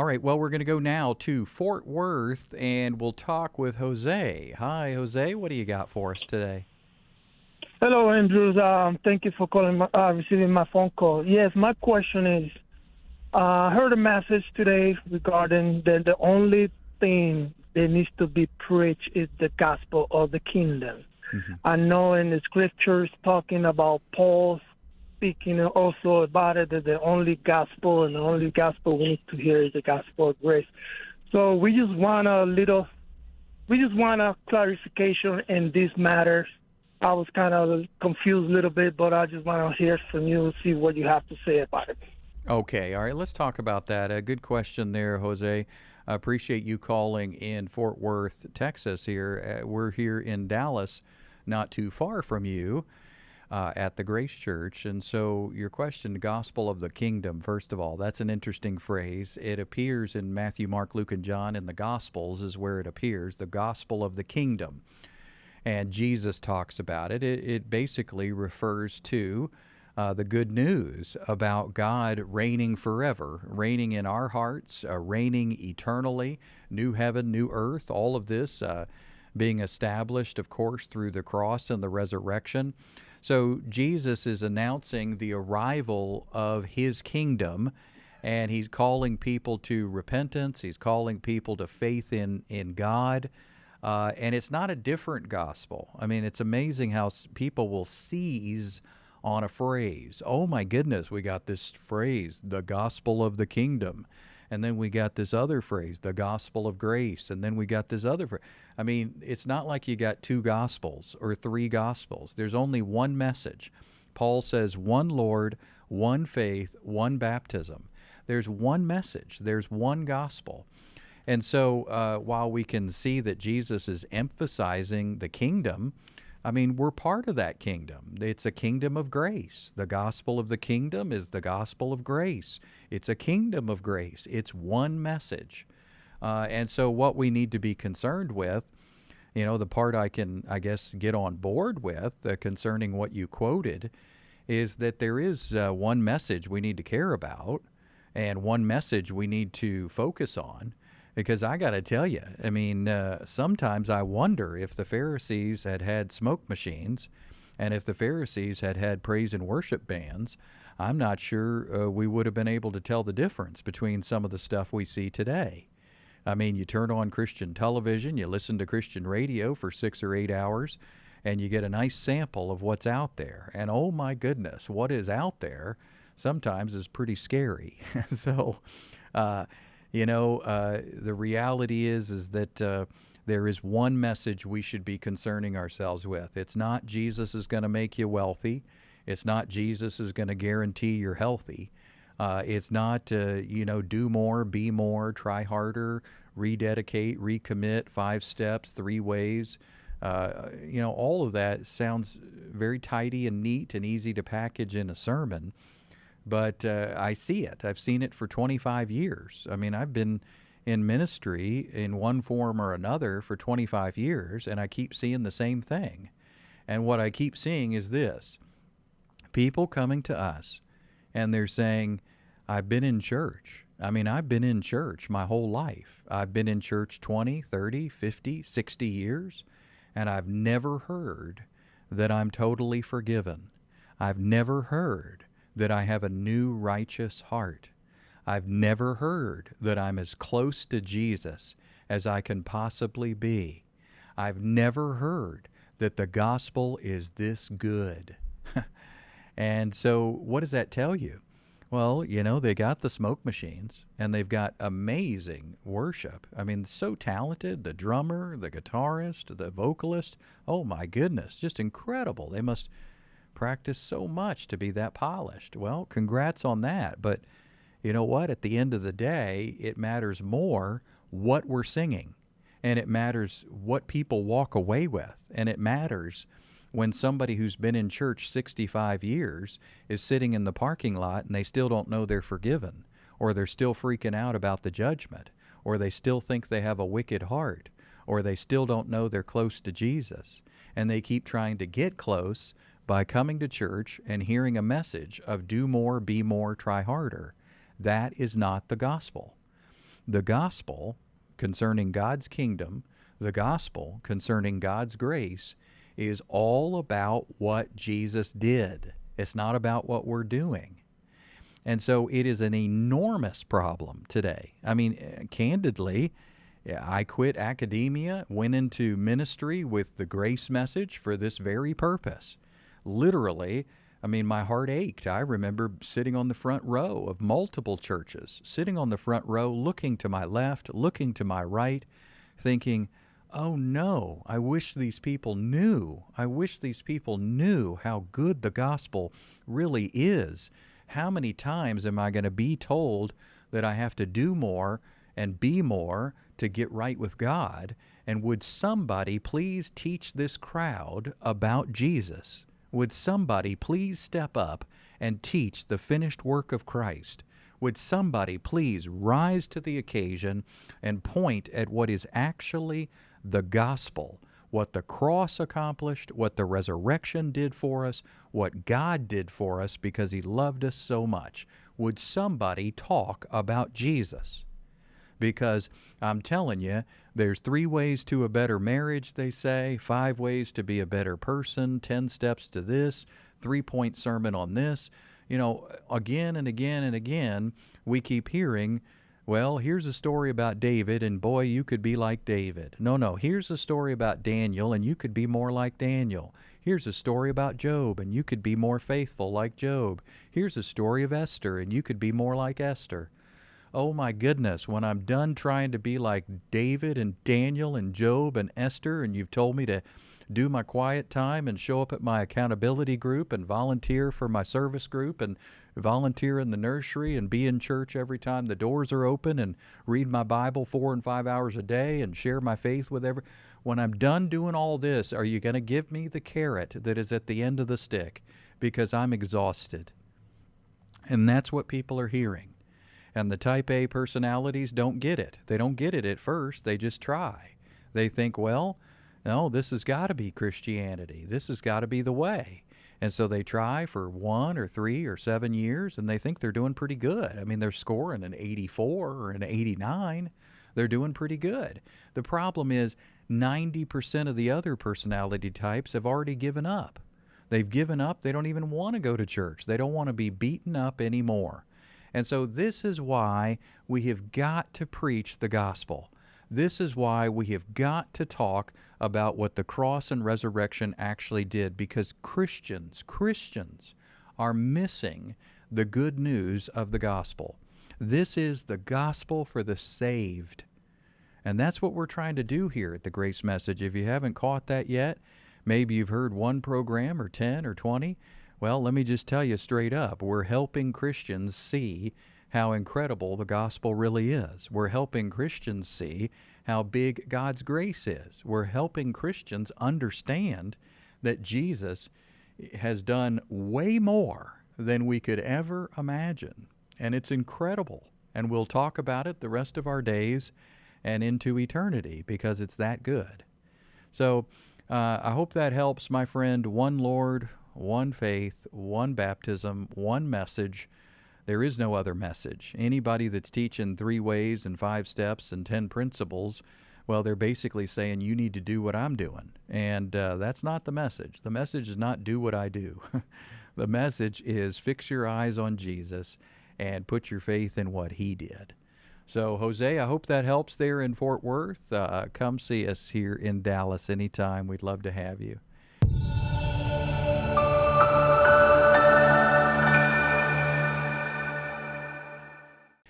All right, well, we're going to go now to Fort Worth and we'll talk with Jose. Hi, Jose. What do you got for us today? Hello, Andrews. Thank you for receiving my phone call. Yes, my question is, I heard a message today regarding that the only thing that needs to be preached is the gospel of the kingdom. Hmm. I know in the scriptures talking about Paul speaking also about it that the only gospel and the only gospel we need to hear is the gospel of grace. So we just want a clarification in this matter. I was kind of confused a little bit, but I just want to hear from you, see what you have to say about it. Okay, all right, let's talk about that. A good question there, Jose. I appreciate you calling in Fort Worth, Texas here. We're here in Dallas, not too far from you, at the Grace Church. And so your question, the gospel of the kingdom, first of all, that's an interesting phrase. It appears in Matthew, Mark, Luke, and John in the Gospels is where it appears, the gospel of the kingdom. And Jesus talks about it. It basically refers to the good news about God reigning forever, reigning in our hearts, reigning eternally, new heaven, new earth, all of this being established, of course, through the cross and the resurrection. So Jesus is announcing the arrival of his kingdom, and he's calling people to repentance. He's calling people to faith in God. And it's not a different gospel. I mean, it's amazing how people will seize on a phrase. Oh my goodness, we got this phrase, the gospel of the kingdom. And then we got this other phrase, the gospel of grace. And then we got this other phrase. I mean, it's not like you got two gospels or three gospels. There's only one message. Paul says one Lord, one faith, one baptism. There's one message. There's one gospel. And so while we can see that Jesus is emphasizing the kingdom, I mean, we're part of that kingdom. It's a kingdom of grace. The gospel of the kingdom is the gospel of grace. It's a kingdom of grace. It's one message. And so what we need to be concerned with, you know, the part I can, I guess, get on board with concerning what you quoted is that there is one message we need to care about and one message we need to focus on. Because I got to tell you, I mean, sometimes I wonder if the Pharisees had had smoke machines and if the Pharisees had had praise and worship bands, I'm not sure we would have been able to tell the difference between some of the stuff we see today. I mean, you turn on Christian television, you listen to Christian radio for 6 or 8 hours, and you get a nice sample of what's out there. And oh my goodness, what is out there sometimes is pretty scary. So, the reality is that there is one message we should be concerning ourselves with. It's not Jesus is going to make you wealthy. It's not Jesus is going to guarantee you're healthy. It's not, do more, be more, try harder, rededicate, recommit, 5 steps, 3 ways. All of that sounds very tidy and neat and easy to package in a sermon. But I see it. I've seen it for 25 years. I mean, I've been in ministry in one form or another for 25 years, and I keep seeing the same thing. And what I keep seeing is this. People coming to us, and they're saying, I've been in church. I mean, I've been in church my whole life. I've been in church 20, 30, 50, 60 years, and I've never heard that I'm totally forgiven. I've never heard that I have a new righteous heart. I've never heard that I'm as close to Jesus as I can possibly be. I've never heard that the gospel is this good. And so what does that tell you? Well, they got the smoke machines and they've got amazing worship. I mean, so talented, the drummer, the guitarist, the vocalist. Oh my goodness, just incredible. They must practice so much to be that polished. Well, congrats on that. But you know what? At the end of the day, it matters more what we're singing, and it matters what people walk away with, and it matters when somebody who's been in church 65 years is sitting in the parking lot and they still don't know they're forgiven, or they're still freaking out about the judgment, or they still think they have a wicked heart, or they still don't know they're close to Jesus, and they keep trying to get close by coming to church and hearing a message of do more, be more, try harder. That is not the gospel. The gospel concerning God's kingdom, the gospel concerning God's grace, is all about what Jesus did. It's not about what we're doing. And so it is an enormous problem today. I mean, candidly, I quit academia, went into ministry with the grace message for this very purpose. Literally, I mean, my heart ached. I remember sitting on the front row of multiple churches, sitting on the front row, looking to my left, looking to my right, thinking, oh no, I wish these people knew. I wish these people knew how good the gospel really is. How many times am I going to be told that I have to do more and be more to get right with God? And would somebody please teach this crowd about Jesus? Would somebody please step up and teach the finished work of Christ? Would somebody please rise to the occasion and point at what is actually the gospel, what the cross accomplished, what the resurrection did for us, what God did for us because he loved us so much? Would somebody talk about Jesus? Because I'm telling you, there's 3 ways to a better marriage, they say, 5 ways to be a better person, 10 steps to this, 3-point sermon on this. You know, again and again and again, we keep hearing, well, here's a story about David, and boy, you could be like David. No, here's a story about Daniel, and you could be more like Daniel. Here's a story about Job, and you could be more faithful like Job. Here's a story of Esther, and you could be more like Esther. Oh my goodness, when I'm done trying to be like David and Daniel and Job and Esther, and you've told me to do my quiet time and show up at my accountability group and volunteer for my service group and volunteer in the nursery and be in church every time the doors are open and read my Bible 4 and 5 hours a day and share my faith with everyone. When I'm done doing all this, are you going to give me the carrot that is at the end of the stick? Because I'm exhausted. And that's what people are hearing. And the type A personalities don't get it. They don't get it at first. They just try. They think, well, no, this has got to be Christianity. This has got to be the way. And so they try for 1 or 3 or 7 years, and they think they're doing pretty good. I mean, they're scoring an 84 or an 89. They're doing pretty good. The problem is 90% of the other personality types have already given up. They've given up. They don't even want to go to church. They don't want to be beaten up anymore. And so this is why we have got to preach the gospel. This is why we have got to talk about what the cross and resurrection actually did, because Christians are missing the good news of the gospel. This is the gospel for the saved. And that's what we're trying to do here at the Grace Message. If you haven't caught that yet, maybe you've heard one program or 10 or 20. Well, let me just tell you straight up, we're helping Christians see how incredible the gospel really is. We're helping Christians see how big God's grace is. We're helping Christians understand that Jesus has done way more than we could ever imagine. And it's incredible. And we'll talk about it the rest of our days and into eternity because it's that good. So I hope that helps, my friend. One Lord, one faith, one baptism, one message. There is no other message. Anybody that's teaching 3 ways and 5 steps and 10 principles, well, they're basically saying you need to do what I'm doing. And that's not the message. The message is not do what I do. The message is fix your eyes on Jesus and put your faith in what he did. So, Jose, I hope that helps there in Fort Worth. Come see us here in Dallas anytime. We'd love to have you.